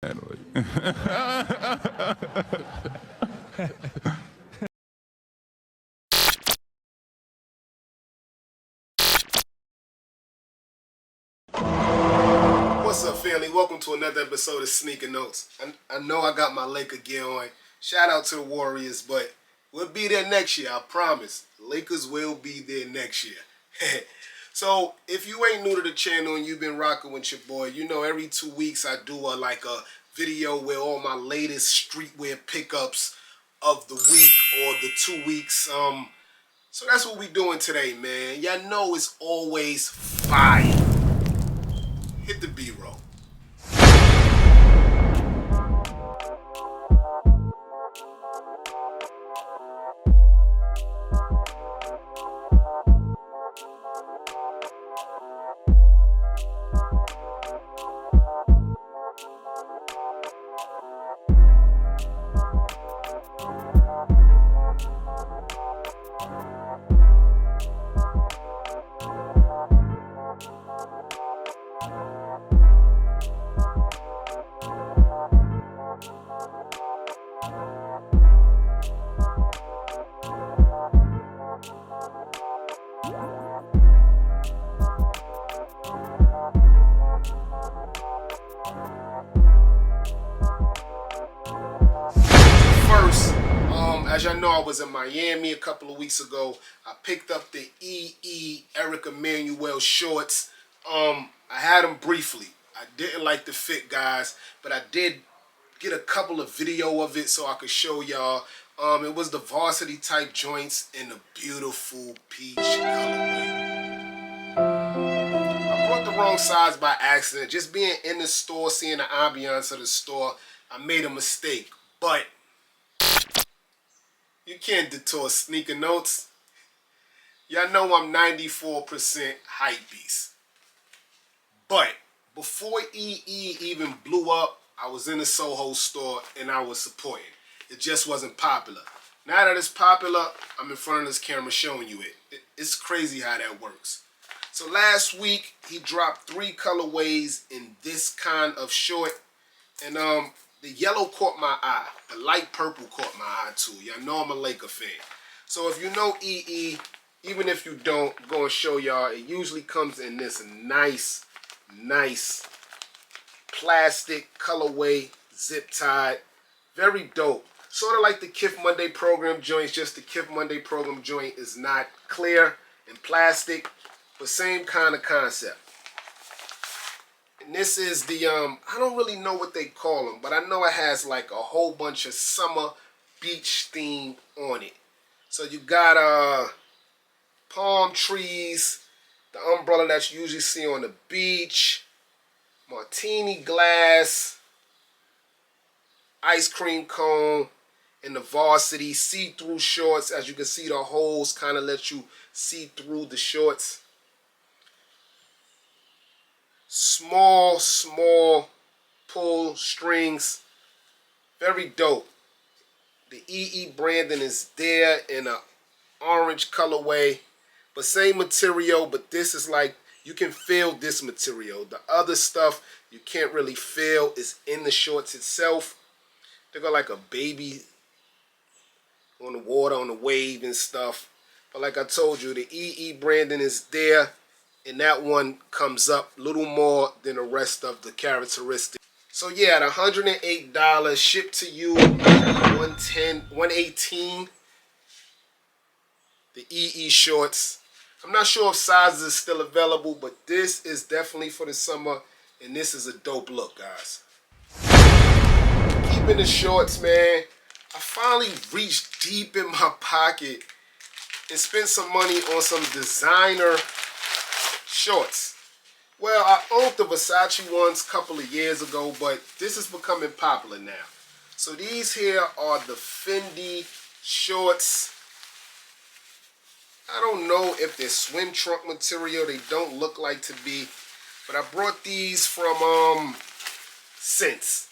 Emmanuel. What's up, family? Welcome to another episode of Sneaker Notes. I know I got my Laker gear on. Shout out to the Warriors, but we'll be there next year, I promise. Lakers will be there next year. So, if you ain't new to the channel and you've been rocking with your boy, you know every 2 weeks I do a video with all my latest streetwear pickups of the week or the 2 weeks. So that's what we doing today, man. Y'all know it's always fire. Hit the B-roll. First, as y'all know, I was in Miami a couple of weeks ago. I picked up the Emanuel shorts. I had them briefly. I didn't like the fit, guys, but I did get a couple of video of it so I could show y'all. It was the varsity type joints in the beautiful peach colorway. I brought the wrong size by accident. Just being in the store, seeing the ambiance of the store, I made a mistake. But you can't detour Sneaker Notes. Y'all know I'm 94% hype beast. But before EE even blew up, I was in the Soho store and I was supporting. It just wasn't popular. Now that it's popular, I'm in front of this camera showing you it. It's crazy how that works. So last week, he dropped 3 colorways in this kind of short. And the yellow caught my eye. The light purple caught my eye too. Y'all know I'm a Laker fan. So if you know EE, even if you don't, I'm going to show y'all. It usually comes in this nice plastic colorway, zip tied. Very dope. Sort of like the Kif Monday program joints, just the Kif Monday program joint is not clear and plastic, but same kind of concept. And this is the, I don't really know what they call them, but I know it has like a whole bunch of summer beach theme on it. So you got palm trees, the umbrella that you usually see on the beach, martini glass, ice cream cone, and the varsity see-through shorts. As you can see, the holes kind of let you see through the shorts. Small pull strings. Very dope. The EE branding is there in an orange colorway. But same material, but this is like, you can feel this material. The other stuff you can't really feel is in the shorts itself. They got like a baby on the water, on the wave and stuff. But like I told you, the EE branding is there. And that one comes up a little more than the rest of the characteristics. So yeah, at $108, shipped to you, $110, $118. The EE shorts. I'm not sure if sizes are still available, but this is definitely for the summer, and this is a dope look, guys. Keeping the shorts, man. I finally reached deep in my pocket and spent some money on some designer shorts. Well, I owned the Versace ones a couple of years ago, but this is becoming popular now. So these here are the Fendi shorts. I don't know if they're swim trunk material. They don't look like to be. But I brought these from Sense.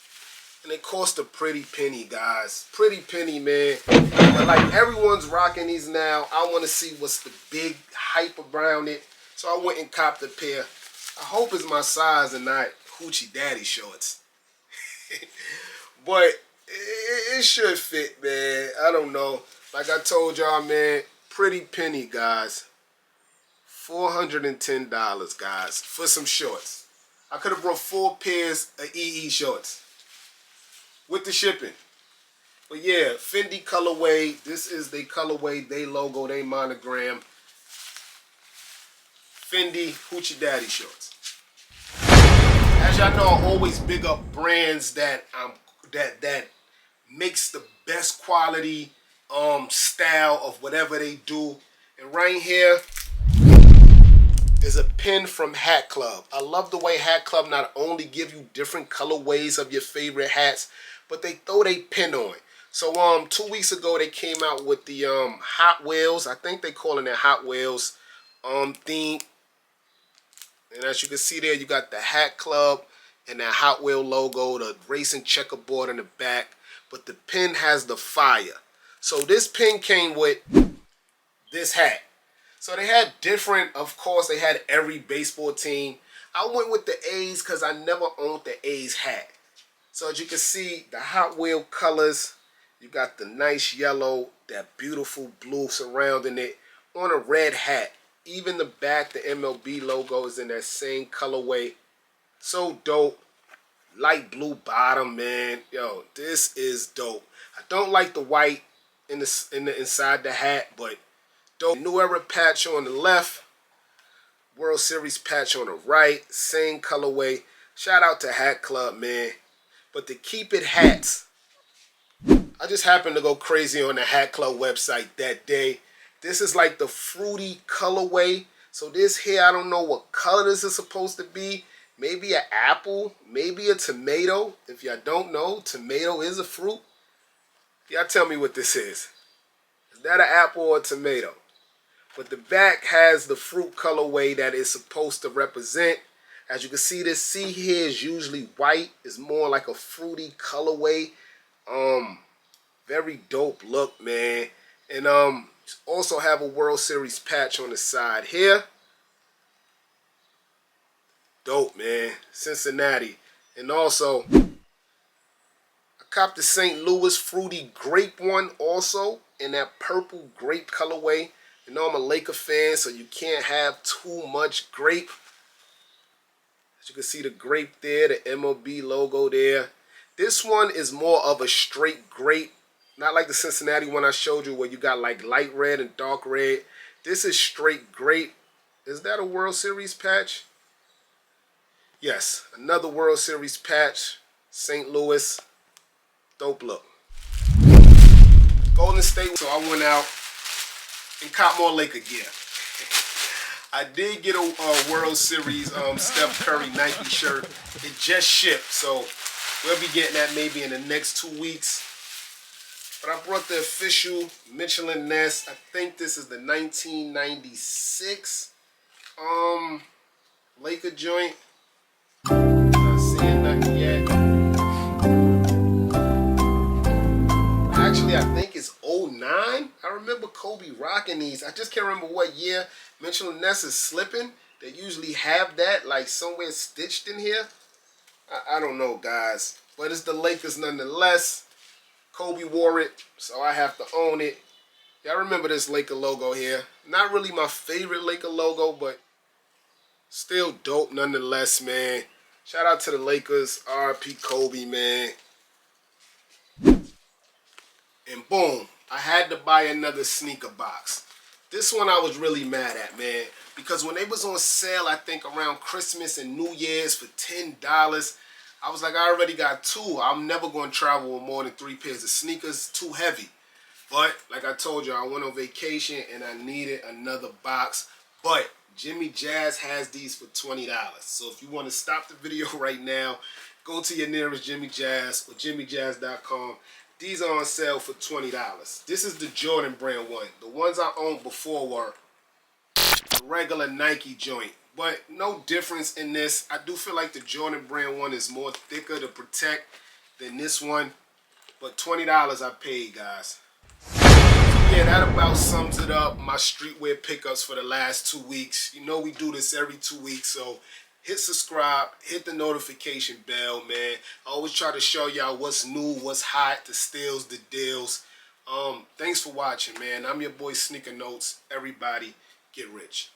And they cost a pretty penny, guys. Pretty penny, man. But like everyone's rocking these now. I want to see what's the big hype around it. So I went and copped a pair. I hope it's my size and not Hoochie Daddy shorts. But it should fit, man. I don't know. Like I told y'all, man, pretty penny, guys. $410, guys, for some shorts. I could have brought 4 pairs of EE shorts with the shipping. But yeah, Fendi colorway. This is the colorway, they logo, they monogram. Fendi Hoochie Daddy shorts. As y'all know, I always big up brands that that makes the best quality style of whatever they do. And right here is a pin from Hatclub. I love the way Hatclub not only give you different colorways of your favorite hats, but they throw their pin on it. So 2 weeks ago they came out with the Hot Wheels. I think they calling it Hot Wheels theme. And as you can see there, you got the Hatclub and that Hot Wheel logo, the racing checkerboard in the back. But the pin has the fire. So this pin came with this hat. So they had different, of course, they had every baseball team. I went with the A's because I never owned the A's hat. So as you can see, the Hot Wheel colors, you got the nice yellow, that beautiful blue surrounding it on a red hat. Even the back, the MLB logo is in that same colorway. So dope. Light blue bottom, man. Yo, this is dope. I don't like the white in the inside the hat, but dope. New Era patch on the left. World Series patch on the right. Same colorway. Shout out to Hatclub, man. But to keep it hats, I just happened to go crazy on the Hatclub website that day. This is like the fruity colorway. So this here, I don't know what color this is supposed to be. Maybe an apple, maybe a tomato. If y'all don't know, tomato is a fruit. Y'all tell me what this is. Is that an apple or a tomato? But the back has the fruit colorway that it's supposed to represent. As you can see, this C here is usually white. It's more like a fruity colorway. Very dope look, man. And also have a World Series patch on the side here. Dope, man. Cincinnati. And also, I copped the St. Louis Fruity Grape one also in that purple grape colorway. You know I'm a Laker fan, so you can't have too much grape. As you can see the grape there, the MLB logo there. This one is more of a straight grape. Not like the Cincinnati one I showed you where you got like light red and dark red. This is straight grape. Is that a World Series patch? Yes, another World Series patch. St. Louis. Dope look. Golden State. So I went out and caught more Laker gear. I did get a World Series Steph Curry Nike shirt. It just shipped, so we'll be getting that maybe in the next 2 weeks. But I brought the official Michelin Ness. I think this is the 1996 Laker joint. Not seeing nothing yet. Actually, I think it's 09. I remember Kobe rocking these. I just can't remember what year. Michelin Ness is slipping. They usually have that like somewhere stitched in here. I don't know, guys. But it's the Lakers nonetheless. Kobe wore it, so I have to own it. Y'all remember this Laker logo here. Not really my favorite Laker logo, but still dope nonetheless, man. Shout out to the Lakers, R.I.P. Kobe, man. And boom, I had to buy another sneaker box. This one I was really mad at, man. Because when they was on sale, I think around Christmas and New Year's for $10, I was like, I already got 2. I'm never going to travel with more than 3 pairs of sneakers. Too heavy. But, like I told you, I went on vacation and I needed another box. But, Jimmy Jazz has these for $20. So, if you want to stop the video right now, go to your nearest Jimmy Jazz or jimmyjazz.com. These are on sale for $20. This is the Jordan brand one. The ones I owned before were the regular Nike joint. But no difference in this. I do feel like the Jordan brand one is more thicker to protect than this one. But $20 I paid, guys. So yeah, that about sums it up. My streetwear pickups for the last 2 weeks. You know we do this every 2 weeks. So hit subscribe, hit the notification bell, man. I always try to show y'all what's new, what's hot, the steals, the deals. Thanks for watching, man. I'm your boy Sneaker Notes. Everybody get rich.